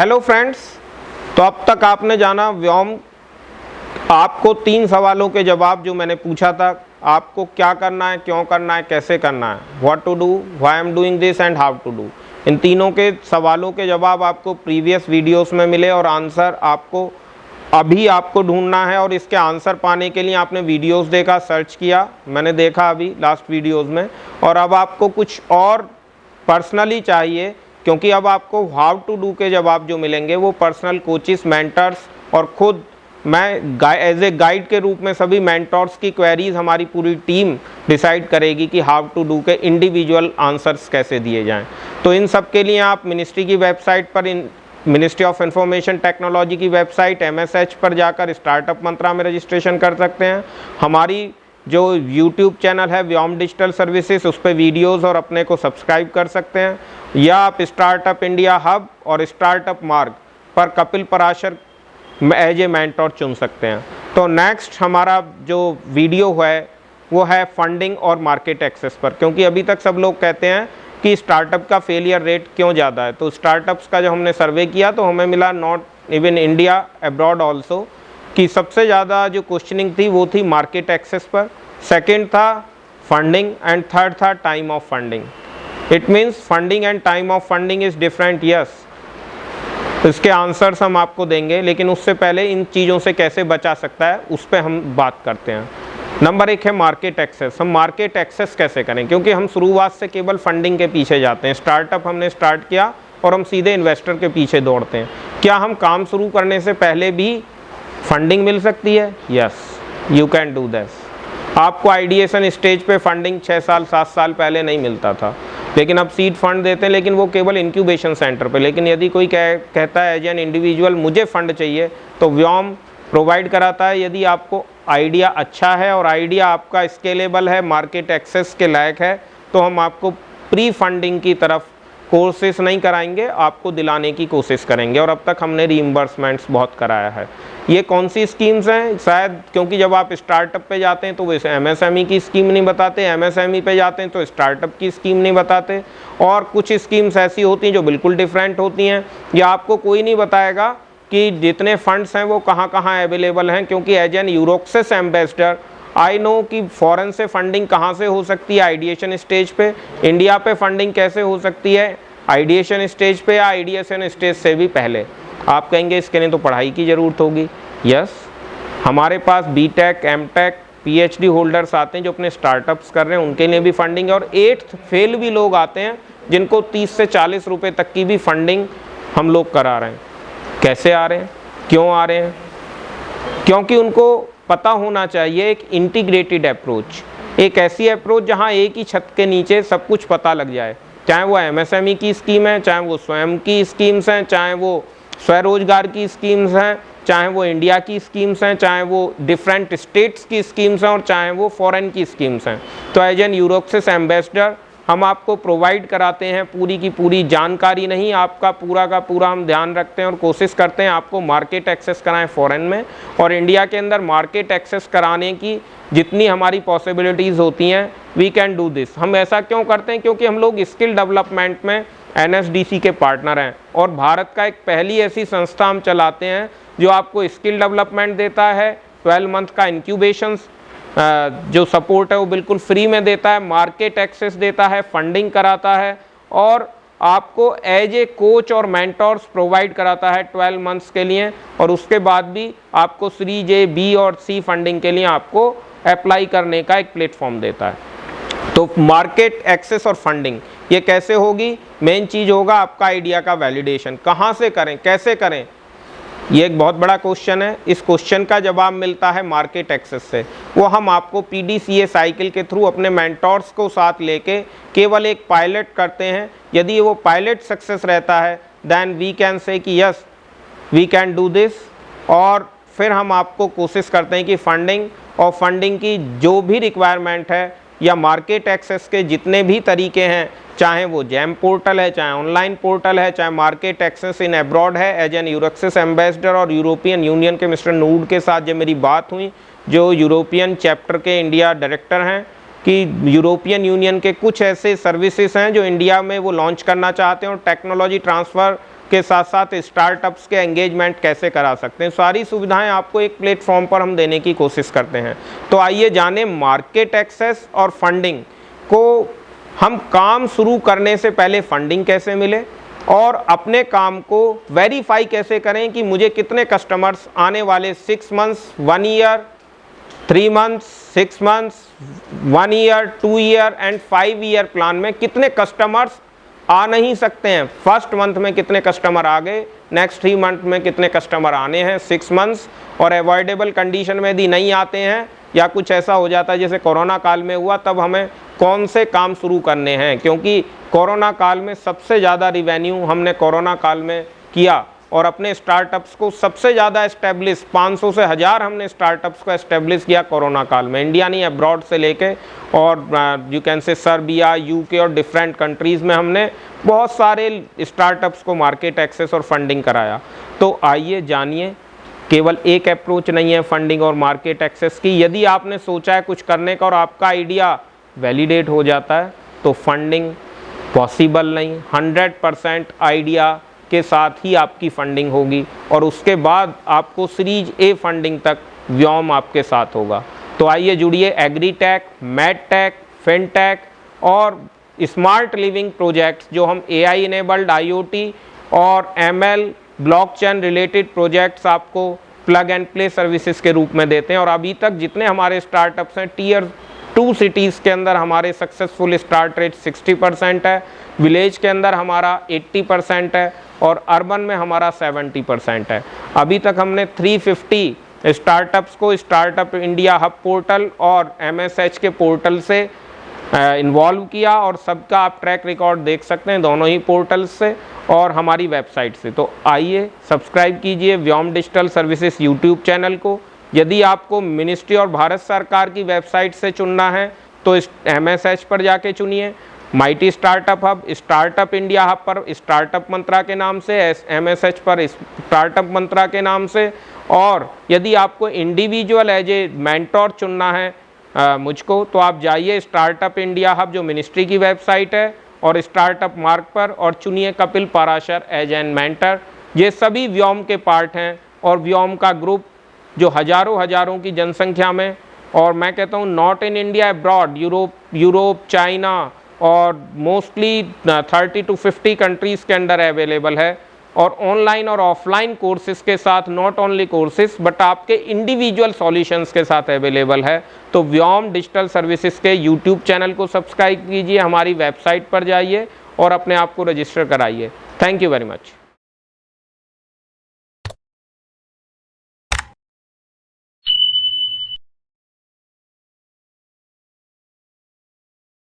Hello friends, तो अब तक आपने जाना व्योम आपको 3 सवालों के जवाब जो मैंने पूछा था, आपको क्या करना है, क्यों करना है, कैसे करना है, what to do, why I am doing this and how to do. इन तीनों के सवालों के जवाब आपको प्रीवियस वीडियोस में मिले और आंसर आपको ढूंढना है। और इसके आंसर पाने के लिए आपने वीडियोस देखा, सर्च किया, मैंने देखा अभी लास्ट वीडियोस में। और अब आपको कुछ और पर्सनली चाहिए, क्योंकि अब आपको हाउ टू डू के जवाब जो मिलेंगे वो पर्सनल कोचेस, मेंटर्स और खुद मैं एज ए गाइड के रूप में सभी मेंटर्स की क्वेरीज हमारी पूरी टीम डिसाइड करेगी कि हाउ टू डू के इंडिविजुअल आंसर्स कैसे दिए जाएं। तो इन सब के लिए आप मिनिस्ट्री की वेबसाइट पर, मिनिस्ट्री ऑफ इंफॉर्मेशन टेक्नोलॉजी की वेबसाइट MSH पर जाकर स्टार्टअप मंत्रा में रजिस्ट्रेशन कर सकते हैं। हमारी जो YouTube चैनल है व्योम डिजिटल सर्विसेज, उस पर वीडियोज़ और अपने को सब्सक्राइब कर सकते हैं, या आप स्टार्टअप इंडिया हब और स्टार्टअप मार्ग पर Kapil Parashar as a mentor चुन सकते हैं। तो नेक्स्ट हमारा जो वीडियो है वो है फंडिंग और मार्केट एक्सेस पर, क्योंकि अभी तक सब लोग कहते हैं कि स्टार्टअप का फेलियर रेट क्यों ज़्यादा है। तो स्टार्टअप्स का जो हमने सर्वे किया तो हमें मिला, not even India, abroad also, कि सबसे ज़्यादा जो क्वेश्चनिंग थी वो थी मार्केट एक्सेस पर, सेकंड था फंडिंग एंड थर्ड था time of funding. It means funding and time of funding is different, yes. इसके आंसर्स हम आपको देंगे, लेकिन उससे पहले इन चीज़ों से कैसे बचा सकता है उस पर हम बात करते हैं। नंबर 1 है मार्केट एक्सेस। हम मार्केट एक्सेस कैसे करें, क्योंकि हम शुरुआत से केवल फंडिंग के पीछे जाते हैं। स्टार्टअप हमने स्टार्ट किया और हम सीधे इन्वेस्टर के पीछे दौड़ते हैं। क्या हम काम शुरू करने से पहले भी फंडिंग मिल सकती है? Yes, you can do this. आपको आइडिएशन स्टेज पे फंडिंग 6 साल 7 साल पहले नहीं मिलता था, लेकिन अब सीड फंड देते हैं, लेकिन वो केवल इंक्यूबेशन सेंटर पे। लेकिन यदि कोई कहता है एज एन इंडिविजुअल मुझे फंड चाहिए, तो व्योम प्रोवाइड कराता है। यदि आपको आइडिया अच्छा है और आइडिया आपका स्केलेबल है, मार्केट एक्सेस के लायक है, तो हम आपको प्री फंडिंग की तरफ कोर्सेस नहीं कराएंगे, आपको दिलाने की कोशिश करेंगे। और अब तक हमने रीइंबर्समेंट्स बहुत कराया है। ये कौन सी स्कीम्स हैं? शायद क्योंकि जब आप स्टार्टअप पे जाते हैं तो वो MSME की स्कीम नहीं बताते, MSME पे जाते हैं तो स्टार्टअप की स्कीम नहीं बताते, और कुछ स्कीम्स ऐसी होती हैं जो बिल्कुल डिफरेंट होती हैं, या आपको कोई नहीं बताएगा कि जितने फंड्स हैं वो कहाँ कहाँ अवेलेबल हैं। क्योंकि as an Euroxis ambassador I know कि फॉरेन से फंडिंग कहाँ से हो सकती है आइडिएशन स्टेज पे, इंडिया पे फंडिंग कैसे हो सकती है आइडिएशन स्टेज पे या आइडिएशन स्टेज से भी पहले। आप कहेंगे इसके लिए तो पढ़ाई की ज़रूरत होगी। यस, हमारे पास BTech, MTech, PhD होल्डर्स आते हैं जो अपने स्टार्टअप्स कर रहे हैं, उनके लिए भी फंडिंग है। और 8th फेल भी लोग आते हैं जिनको 30 से 40 रुपये तक की भी फंडिंग हम लोग करा रहे हैं। कैसे आ रहे हैं, क्यों आ रहे हैं? क्योंकि उनको पता होना चाहिए एक इंटीग्रेटेड अप्रोच, एक ऐसी अप्रोच जहां एक ही छत के नीचे सब कुछ पता लग जाए, चाहे वो MSME की स्कीम है, चाहे वो स्वयं की स्कीम्स हैं, चाहे वो स्वरोजगार की स्कीम्स हैं, चाहे वो इंडिया की स्कीम्स हैं, चाहे वो डिफरेंट स्टेट्स की स्कीम्स हैं, और चाहे वो फॉरेन की स्कीम्स हैं। तो एज एन यूरोक्सिस एम्बेसडर हम आपको प्रोवाइड कराते हैं पूरी की पूरी जानकारी, नहीं आपका पूरा का पूरा हम ध्यान रखते हैं और कोशिश करते हैं आपको मार्केट एक्सेस कराएं फॉरेन में, और इंडिया के अंदर मार्केट एक्सेस कराने की जितनी हमारी पॉसिबिलिटीज़ होती हैं वी कैन डू दिस। हम ऐसा क्यों करते हैं? क्योंकि हम लोग स्किल डेवलपमेंट में NSDC के पार्टनर हैं, और भारत का एक पहली ऐसी संस्था हम चलाते हैं जो आपको स्किल डेवलपमेंट देता है, 12 मंथ का इंक्यूबेशन जो सपोर्ट है वो बिल्कुल फ्री में देता है, मार्केट एक्सेस देता है, फंडिंग कराता है, और आपको एज ए कोच और मेंटर्स प्रोवाइड कराता है 12 मंथ्स के लिए। और उसके बाद भी आपको सीरीज A, B और C फंडिंग के लिए आपको अप्लाई करने का एक प्लेटफॉर्म देता है। तो मार्केट एक्सेस और फंडिंग ये कैसे होगी? मेन चीज़ होगा आपका आइडिया का वैलिडेशन। कहाँ से करें, कैसे करें, ये एक बहुत बड़ा क्वेश्चन है। इस क्वेश्चन का जवाब मिलता है मार्केट एक्सेस से। वो हम आपको PDCA साइकिल के थ्रू अपने मेंटर्स को साथ लेके केवल एक पायलट करते हैं। यदि वो पायलट सक्सेस रहता है देन वी कैन से कि yes we can do this, और फिर हम आपको कोशिश करते हैं कि फंडिंग और फंडिंग की जो भी रिक्वायरमेंट है या मार्केट एक्सेस के जितने भी तरीके हैं, चाहे वो जैम पोर्टल है, चाहे ऑनलाइन पोर्टल है, चाहे मार्केट एक्सेस इन अब्रॉड है, एज एन यूरोक्सिस एम्बेसडर और यूरोपियन यूनियन के मिस्टर नूड के साथ जब मेरी बात हुई, जो यूरोपियन चैप्टर के इंडिया डायरेक्टर हैं, कि यूरोपियन यूनियन के कुछ ऐसे सर्विसेज हैं जो इंडिया में वो लॉन्च करना चाहते हैं और टेक्नोलॉजी ट्रांसफ़र के साथ साथ स्टार्टअप्स के एंगेजमेंट कैसे करा सकते हैं, सारी सुविधाएं आपको एक प्लेटफॉर्म पर हम देने की कोशिश करते हैं। तो आइए जाने मार्केट एक्सेस और फंडिंग को, हम काम शुरू करने से पहले फंडिंग कैसे मिले और अपने काम को वेरीफाई कैसे करें कि मुझे कितने कस्टमर्स आने वाले 6 months, 1 year, 3 months, 6 months, 1 year, 2 year and 5 year plan में कितने कस्टमर्स आ नहीं सकते हैं। फर्स्ट मंथ में कितने कस्टमर आ गए, नेक्स्ट 3 मंथ में कितने कस्टमर आने हैं, 6 मंथ्स, और अवॉइडेबल कंडीशन में यदि नहीं आते हैं या कुछ ऐसा हो जाता है जैसे कोरोना काल में हुआ, तब हमें कौन से काम शुरू करने हैं, क्योंकि कोरोना काल में सबसे ज़्यादा रिवेन्यू हमने कोरोना काल में किया और अपने स्टार्टअप्स को सबसे ज़्यादा एस्टेब्लिश 500 से 1000 हमने स्टार्टअप्स को एस्टेब्लिश किया कोरोना काल में, इंडिया नहीं अब्रॉड से लेके, और you can say Serbia, UK और डिफरेंट कंट्रीज़ में हमने बहुत सारे स्टार्टअप्स को मार्केट एक्सेस और फंडिंग कराया। तो आइए जानिए, केवल एक अप्रोच नहीं है फंडिंग और मार्केट एक्सेस की। यदि आपने सोचा है कुछ करने का और आपका आइडिया वैलिडेट हो जाता है तो फंडिंग पॉसिबल नहीं, 100% आइडिया के साथ ही आपकी फंडिंग होगी और उसके बाद आपको सीरीज ए फंडिंग तक व्योम आपके साथ होगा। तो आइए जुड़िए एग्रीटेक, मैडटेक, फिनटेक और स्मार्ट लिविंग प्रोजेक्ट्स, जो हम AI इनेबल्ड IoT और ML ब्लॉकचेन रिलेटेड प्रोजेक्ट्स आपको प्लग एंड प्ले सर्विसेज के रूप में देते हैं। और अभी तक जितने हमारे स्टार्टअप्स हैं, Tier 2 सिटीज़ के अंदर हमारे सक्सेसफुल स्टार्ट रेट 60% है, विलेज के अंदर हमारा 80% है और अर्बन में हमारा 70% है। अभी तक हमने 350 स्टार्टअप्स को स्टार्टअप इंडिया हब पोर्टल और MSH के पोर्टल से इन्वॉल्व किया और सबका आप ट्रैक रिकॉर्ड देख सकते हैं दोनों ही पोर्टल्स से और हमारी वेबसाइट से। तो आइए सब्सक्राइब कीजिए व्योम डिजिटल सर्विसेज यूट्यूब चैनल को। यदि आपको मिनिस्ट्री और भारत सरकार की वेबसाइट से चुनना है तो इस MSH पर जाके चुनिए, mighty startup hub, startup India hub पर स्टार्टअप मंत्रा के नाम से, MSH पर स्टार्टअप मंत्रा के नाम से। और यदि आपको इंडिविजुअल एज ए मेंटोर चुनना है मुझको, तो आप जाइए स्टार्टअप इंडिया हब जो मिनिस्ट्री की वेबसाइट है और स्टार्टअप मार्क पर और चुनिए Kapil Parashar as an mentor. ये सभी व्योम के पार्ट हैं और व्योम का ग्रुप जो हजारों की जनसंख्या में, और मैं कहता हूँ not in India, abroad, Europe, China और मोस्टली 30 to 50 कंट्रीज़ के अंदर अवेलेबल है। और ऑनलाइन और ऑफलाइन कोर्सेज के साथ, नॉट ओनली कोर्सेज बट आपके इंडिविजुअल सॉल्यूशंस के साथ अवेलेबल है। तो व्योम डिजिटल सर्विसेज के यूट्यूब चैनल को सब्सक्राइब कीजिए, हमारी वेबसाइट पर जाइए और अपने आप को रजिस्टर कराइए। Thank you very much.